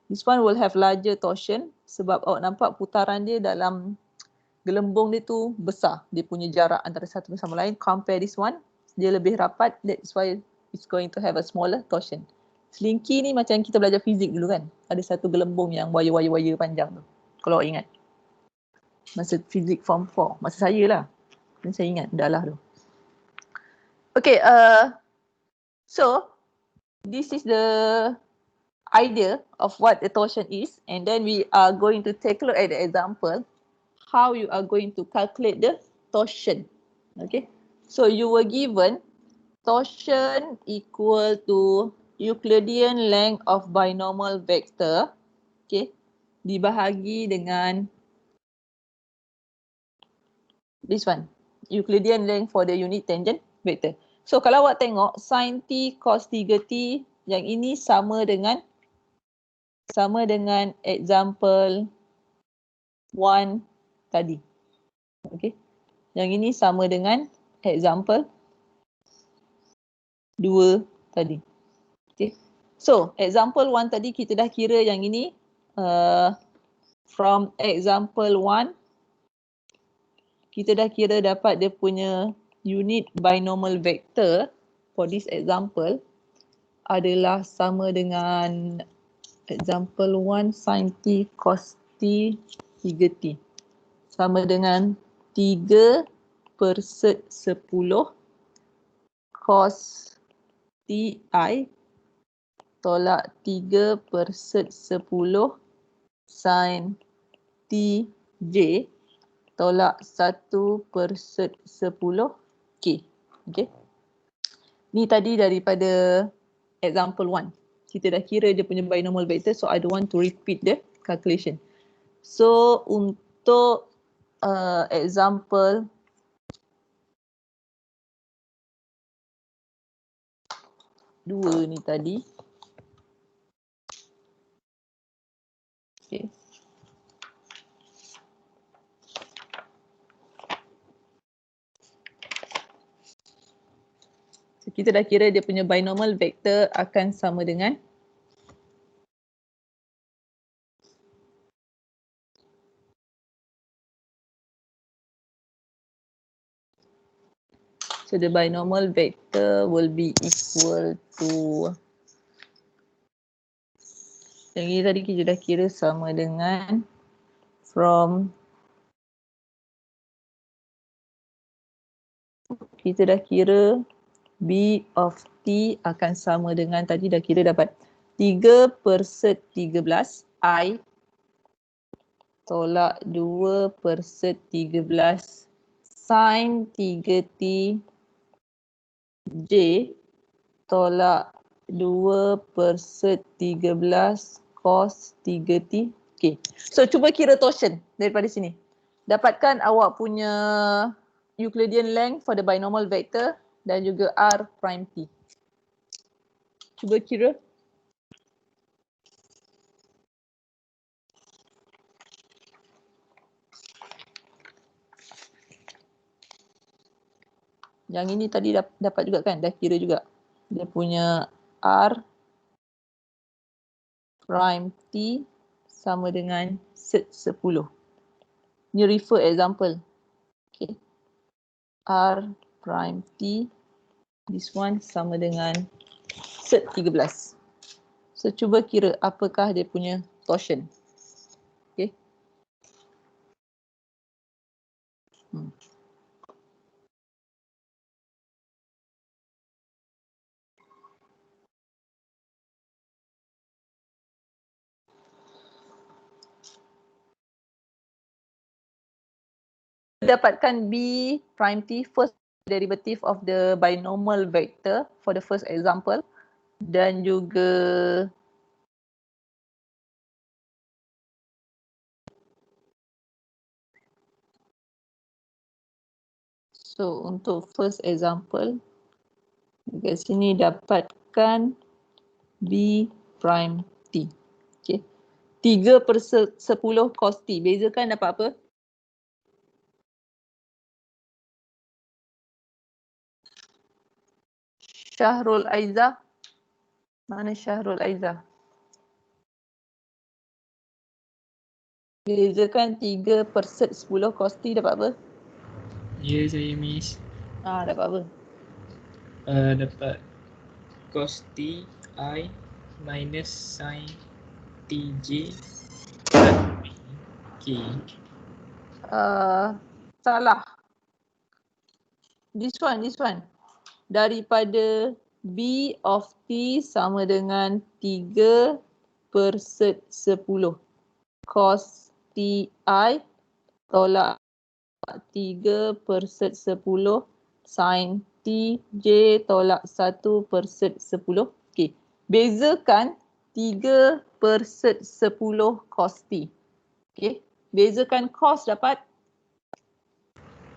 This one will have larger torsion sebab awak nampak putaran dia dalam gelembung dia tu besar. Dia punya jarak antara satu sama lain. Compare this one, dia lebih rapat. That is why it's going to have a smaller torsion. Slinky ni macam kita belajar fizik dulu kan. Ada satu gelembung yang wire-wire panjang tu. Kalau awak ingat. Masa fizik form 4. Masa saya lah. Dan saya ingat dah lah tu. Okay, so this is the idea of what a torsion is, and then we are going to take a look at the example how you are going to calculate the torsion. Okay, so you were given torsion equal to Euclidean length of binomial vector, okay, dibahagi dengan this one, Euclidean length for the unit tangent vector. So kalau awak tengok sin t cos 3t, yang ini sama dengan example 1 tadi. Okay. Yang ini sama dengan example 2 tadi. Okay. So example 1 tadi kita dah kira yang ini from example 1 kita dah kira dapat dia punya unit binomial vector for this example adalah sama dengan example 1 sin t cos t 3t. Sama dengan 3 per set 10 cos ti tolak 3 per set 10 sin tj tolak 1 per set 10 k. Okay. Ni tadi daripada example 1. Kita dah kira dia punya binomial vector, so I don't want to repeat the calculation. So untuk example dua ni tadi, okay. So, kita dah kira dia punya binomial vector akan sama dengan so the binomial vector will be equal to yang ini tadi kita dah kira sama dengan from kita dah kira B of T akan sama dengan tadi dah kira dapat 3 per set 13 I tolak 2 per set 13 sin 3T J tolak 2 per set 13 cos 3T K. So cuba kira torsion daripada sini. Dapatkan awak punya Euclidean length for the binomial vector dan juga R prime T. Cuba kira. Yang ini tadi dapat juga kan? Dah kira juga. Dia punya R prime T sama dengan set 10. Ni refer example. Okay. R prime T, this one sama dengan set 13. So cuba kira apakah dia punya torsion. Okay. Dapatkan B prime T first derivative of the binomial vector for the first example dan juga so untuk first example Dekat sini dapatkan B prime T. Okay. 3/10 cos T. Bezakan dapat apa? Syahrul Aiza. Mana Syahrul Aiza? Bezakan 3/10 cos T dapat apa? Ya, saya miss. Dapat apa? Dapat cos T I minus sin TJ K. Salah. This one. Daripada B of T sama dengan 3/10 cos TI tolak 3/10 sin TJ tolak 1/10. Okey. Bezakan 3/10 cos T. Okey. Bezakan cos dapat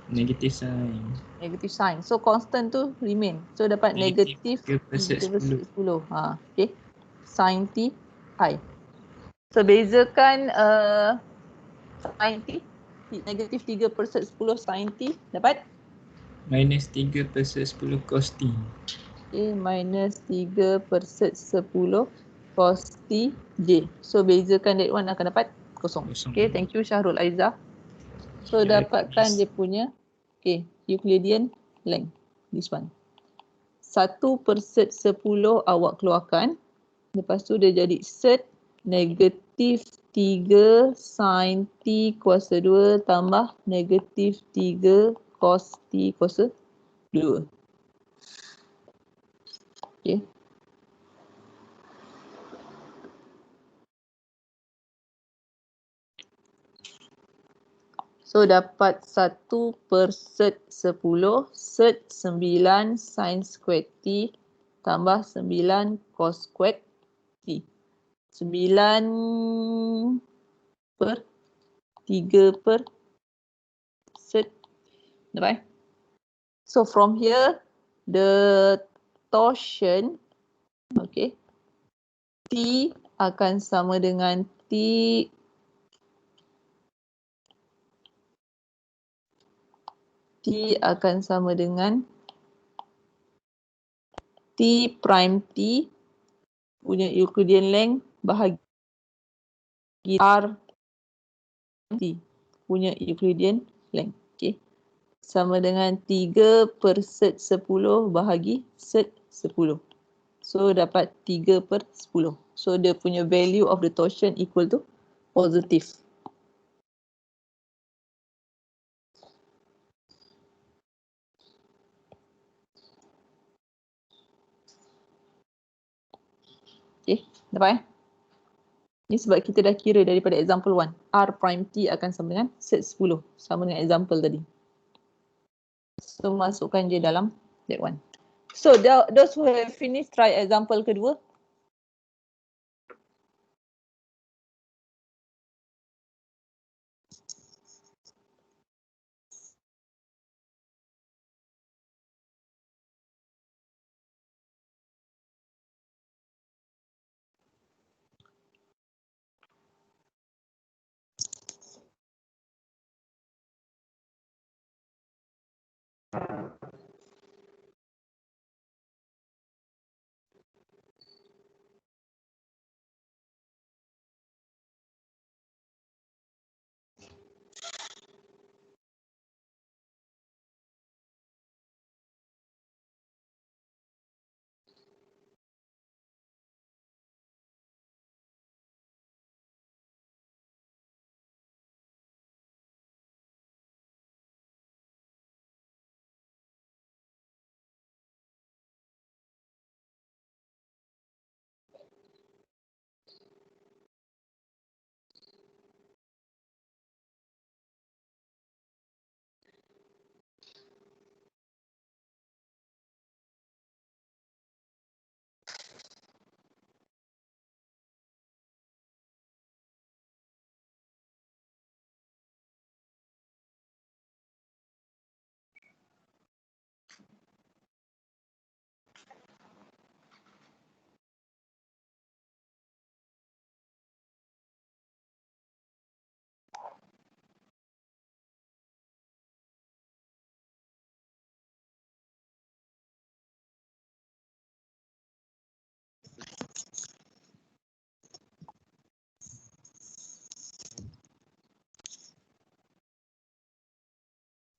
Negative sign. negative sign. So constant tu remain. So dapat negative 3/10. Okay. Sin T I. So bezakan sin T. Negative 3/10 sin T dapat? Minus 3/10 cos T. Okay. Minus 3/10 cos T J. So bezakan that one akan dapat kosong. Okay. Thank you Syahrul Aiza. So dapatkan dia punya Euclidean length. This one. 1/10 awak keluarkan. Lepas tu dia jadi set negatif 3 sin T kuasa 2 tambah negatif 3 cos T kuasa 2. Okay. So dapat 1/10 set 9 sin square T tambah 9 cos square T. 9 per 3 per set. Right? So from here, the torsion, okay, T akan sama dengan T akan sama dengan T prime T punya Euclidean length bahagi R T punya Euclidean length. Okay. Sama dengan 3/10 bahagi set 10. So dapat 3/10. So dia punya value of the torsion equal to positive. Okay, dapat? Ni sebab kita dah kira daripada example 1. R prime T akan sama dengan set 10. Sama dengan example tadi. So masukkan je dalam that one. So those who have finished, try example kedua.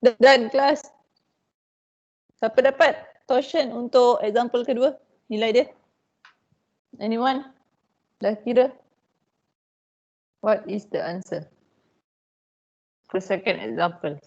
Dan kelas. Siapa dapat torsion untuk example kedua? Nilai dia? Anyone? Dah kira? What is the answer? For second example.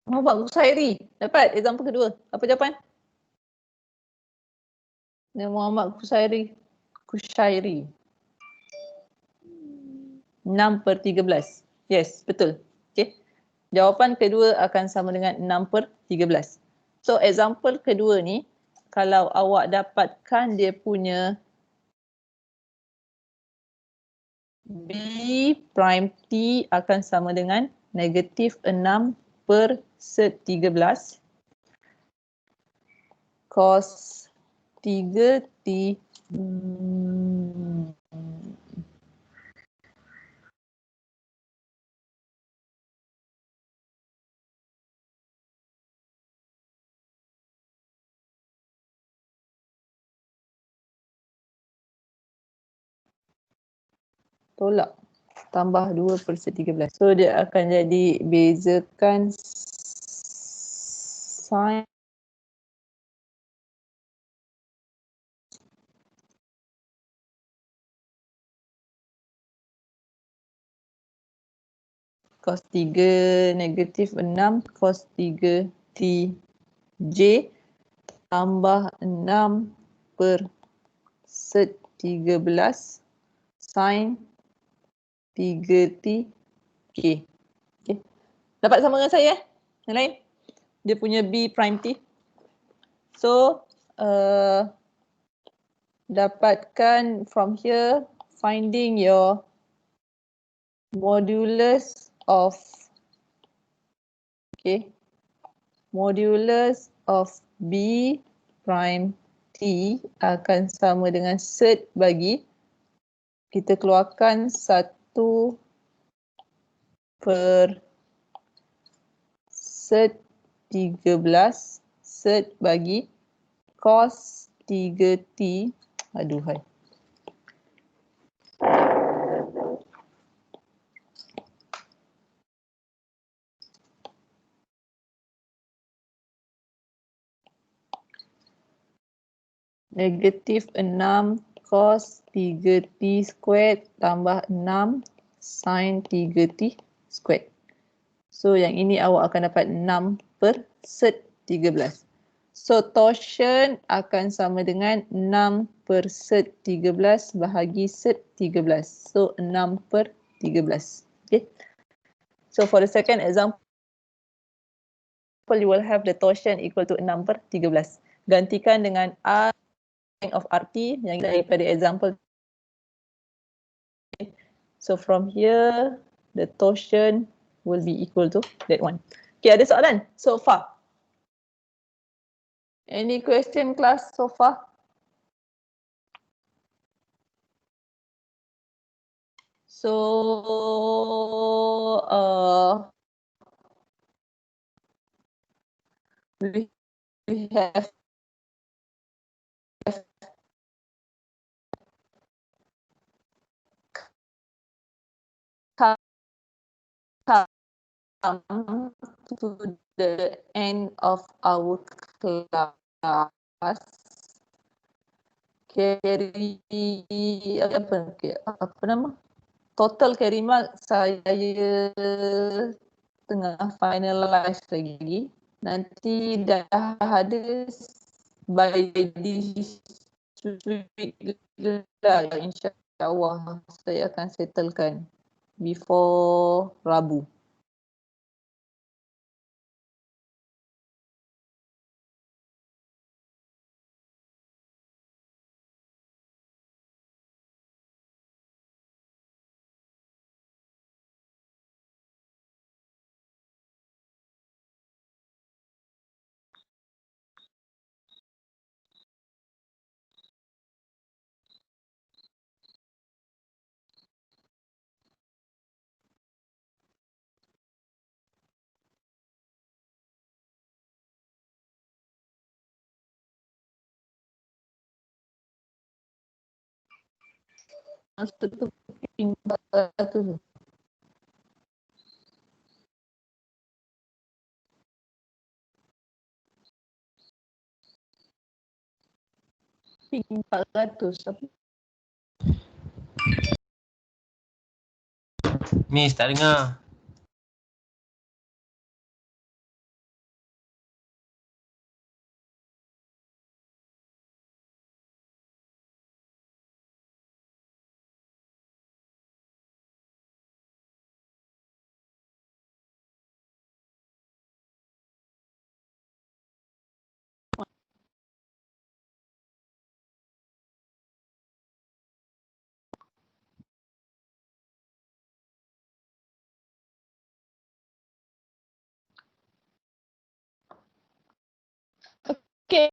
Muhammad Kushairi dapat example kedua. Apa jawapan? Muhammad Kushairi. 6/13. Yes, betul. Okay. Jawapan kedua akan sama dengan 6/13. So example kedua ni, kalau awak dapatkan dia punya B prime T akan sama dengan negatif 6/13 cos 3T tolak tambah 2/13. So dia akan jadi bezakan sin cos 3 negatif 6 cos 3 T J tambah 6/13 sin 3T K. Okay. Dapat sama dengan saya? Yang lain? Dia punya B prime T. So, dapatkan from here, finding your modulus of modulus of B prime T akan sama dengan set bagi kita keluarkan 1 per set 13 set bagi cos 3T. Aduhai. Negatif 6 cos 3T squared tambah 6 sin 3T squared. So yang ini awak akan dapat 6 per set 13. So torsion akan sama dengan 6 per set 13 bahagi set 13. So 6/13. Okay. So for the second example, you will have the torsion equal to 6/13. Gantikan dengan R of RT yang daripada example. So from here, the torsion will be equal to that one. Okay, ada soalan so far? Any question class so far? So, we have come to the end of our class. Carry apa nama? total carry mark saya tengah finalize lagi. Nanti dah ada by this week lah, insyaAllah saya akan settlekan before Rabu. Maksud tu ping 400 tu. Ping 400 apa? Miss, tak dengar. Okay.